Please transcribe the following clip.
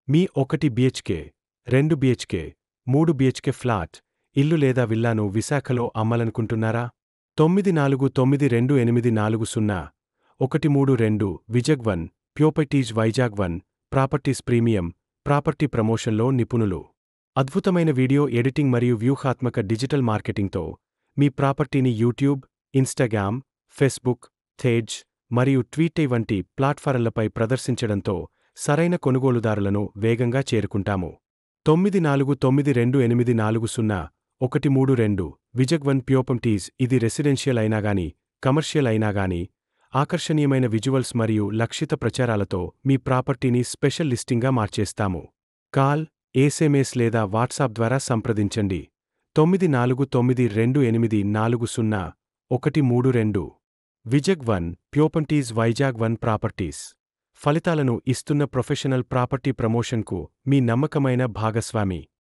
మీ 1 BHK, 2 BHK, 3 BHK flat, ఇల్లు లేదా విల్లాను విశాఖలో అమ్మాలనుకుంటున్నారా? 942840 Vizag one properties Vizag one properties premium property ప్రమోషన్లో నిపుణులు. అద్భుతమైన వీడియో ఎడిటింగ్ మరియు వ్యూహాత్మక డిజిటల్ మార్కెటింగ్తో మీ ప్రాపర్టీని యూట్యూబ్, ఇన్స్టాగ్రామ్, ఫేస్బుక్, థేజ్ మరియు ట్వీటర్ వంటి ప్లాట్ఫారమ్లపై ప్రదర్శించడంతో సరైన కొనుగోలుదారులను వేగంగా చేరుకుంటాము. 942840 విజగ్ వన్ ప్యోపర్టీస్. ఇది రెసిడెన్షియల్ అయినాగాని, కమర్షియల్ అయినాగాని ఆకర్షణీయమైన విజువల్స్ మరియు లక్షిత ప్రచారాలతో మీ ప్రాపర్టీని స్పెషల్ లిస్టింగ్గా మార్చేస్తాము. కాల్, ఎస్ఎంఎస్ లేదా వాట్సాప్ ద్వారా సంప్రదించండి. 942840 Vizag one properties Vizag one properties. ఫలితాలను ఇస్తున్న ప్రొఫెషనల్ ప్రాపర్టీ ప్రమోషన్కు మీ నమ్మకమైన భాగస్వామి.